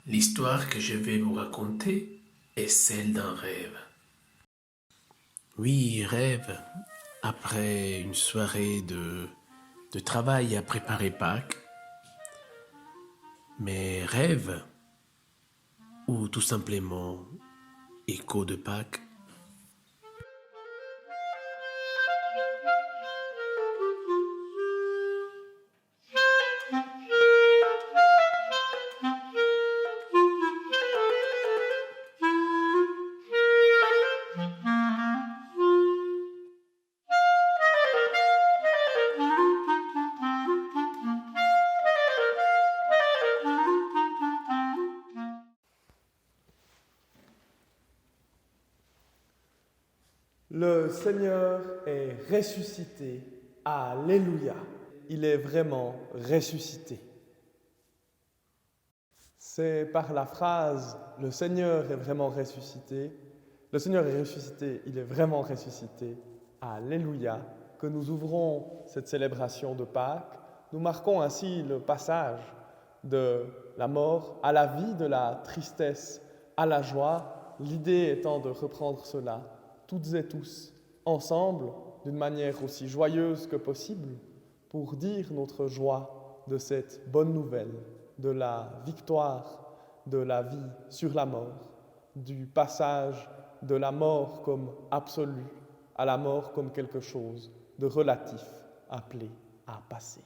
L'histoire que je vais vous raconter est celle d'un rêve. Oui, rêve, après une soirée de travail à préparer Pâques, mais rêve, ou tout simplement écho de Pâques. Le Seigneur est ressuscité. Alléluia. Il est vraiment ressuscité. C'est par la phrase « Le Seigneur est vraiment ressuscité », le Seigneur est ressuscité, il est vraiment ressuscité. Alléluia. Que nous ouvrons cette célébration de Pâques. Nous marquons ainsi le passage de la mort à la vie, de la tristesse à la joie. L'idée étant de reprendre cela toutes et tous, ensemble, d'une manière aussi joyeuse que possible, pour dire notre joie de cette bonne nouvelle, de la victoire de la vie sur la mort, du passage de la mort comme absolue à la mort comme quelque chose de relatif appelé à passer.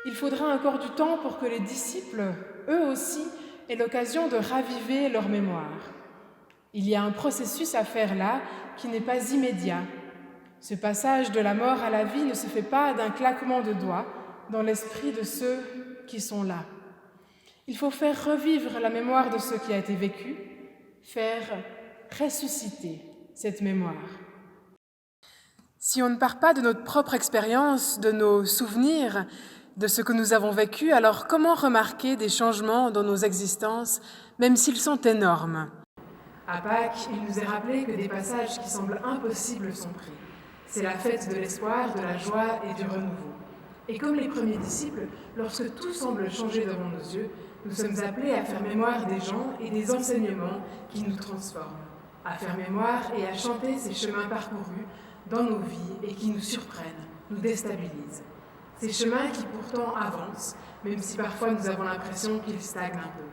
Il faudra encore du temps pour que les disciples, eux aussi, aient l'occasion de raviver leur mémoire. Il y a un processus à faire là qui n'est pas immédiat. Ce passage de la mort à la vie ne se fait pas d'un claquement de doigts dans l'esprit de ceux qui sont là. Il faut faire revivre la mémoire de ce qui a été vécu, faire ressusciter cette mémoire. Si on ne part pas de notre propre expérience, de nos souvenirs, de ce que nous avons vécu, alors comment remarquer des changements dans nos existences, même s'ils sont énormes ? À Pâques, il nous est rappelé que des passages qui semblent impossibles sont pris. C'est la fête de l'espoir, de la joie et du renouveau. Et comme les premiers disciples, lorsque tout semble changer devant nos yeux, nous sommes appelés à faire mémoire des gens et des enseignements qui nous transforment, à faire mémoire et à chanter ces chemins parcourus dans nos vies et qui nous surprennent, nous déstabilisent. Ces chemins qui pourtant avancent, même si parfois nous avons l'impression qu'ils stagnent un peu.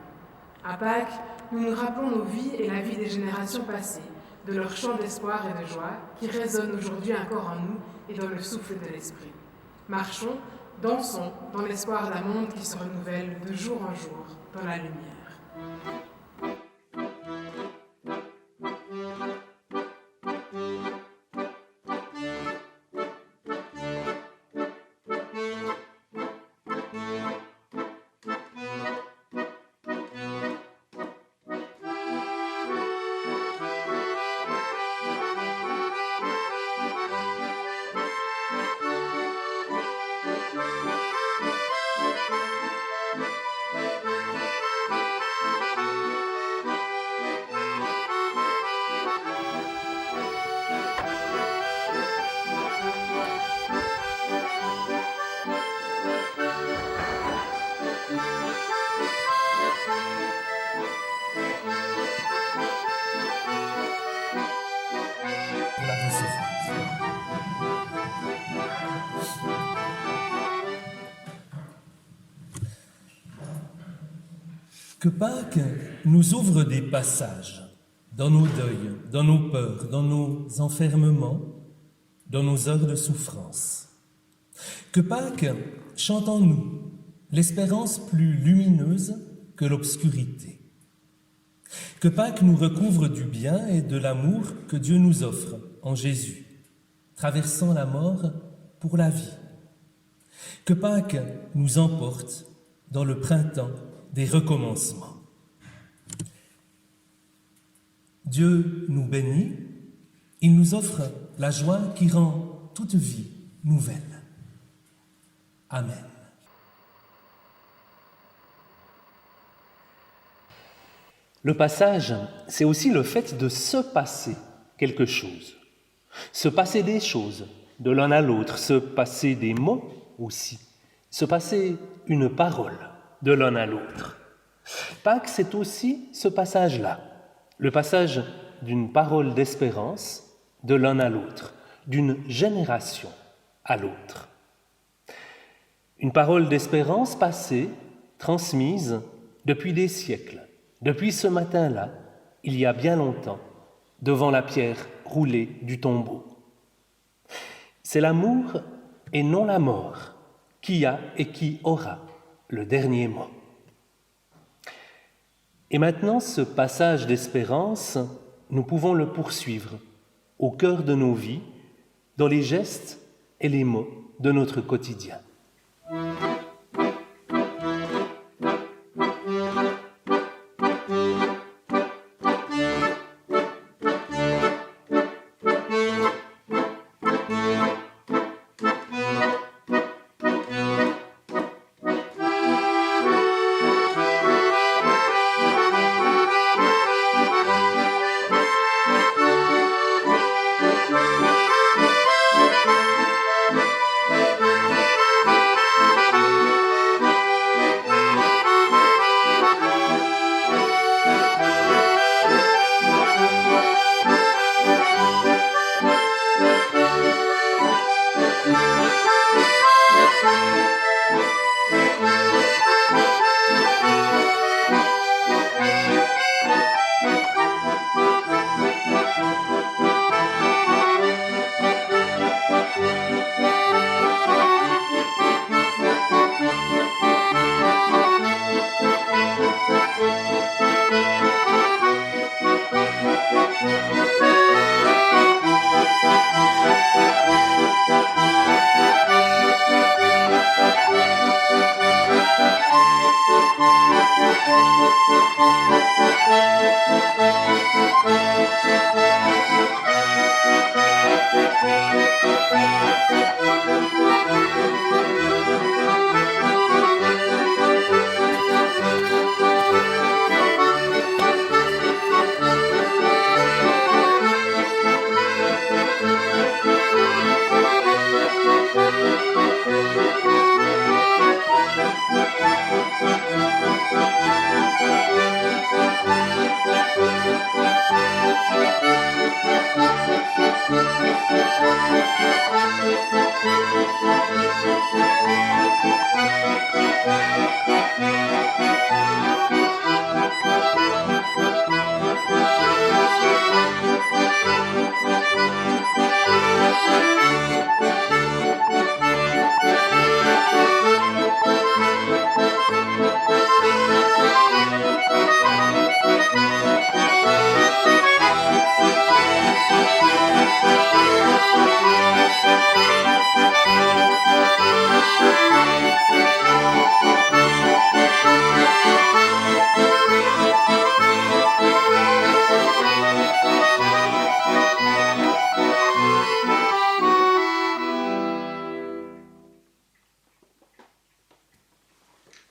À Pâques, nous nous rappelons nos vies et la vie des générations passées, de leur chant d'espoir et de joie qui résonnent aujourd'hui encore en nous et dans le souffle de l'esprit. Marchons, dansons dans l'espoir d'un monde qui se renouvelle de jour en jour dans la lumière. Que Pâques nous ouvre des passages dans nos deuils, dans nos peurs, dans nos enfermements, dans nos heures de souffrance. Que Pâques chante en nous l'espérance plus lumineuse que l'obscurité. Que Pâques nous recouvre du bien et de l'amour que Dieu nous offre en Jésus, traversant la mort pour la vie. Que Pâques nous emporte dans le printemps des recommencements. Dieu nous bénit, il nous offre la joie qui rend toute vie nouvelle. Amen. Le passage, c'est aussi le fait de se passer quelque chose. Se passer des choses de l'un à l'autre, se passer des mots aussi, se passer une parole de l'un à l'autre. Pâques, c'est aussi ce passage-là, le passage d'une parole d'espérance de l'un à l'autre, d'une génération à l'autre. Une parole d'espérance passée, transmise depuis des siècles, depuis ce matin-là, il y a bien longtemps, devant la pierre roulée du tombeau. C'est l'amour et non la mort qui a et qui aura le dernier mot. Et maintenant, ce passage d'espérance, nous pouvons le poursuivre au cœur de nos vies, dans les gestes et les mots de notre quotidien.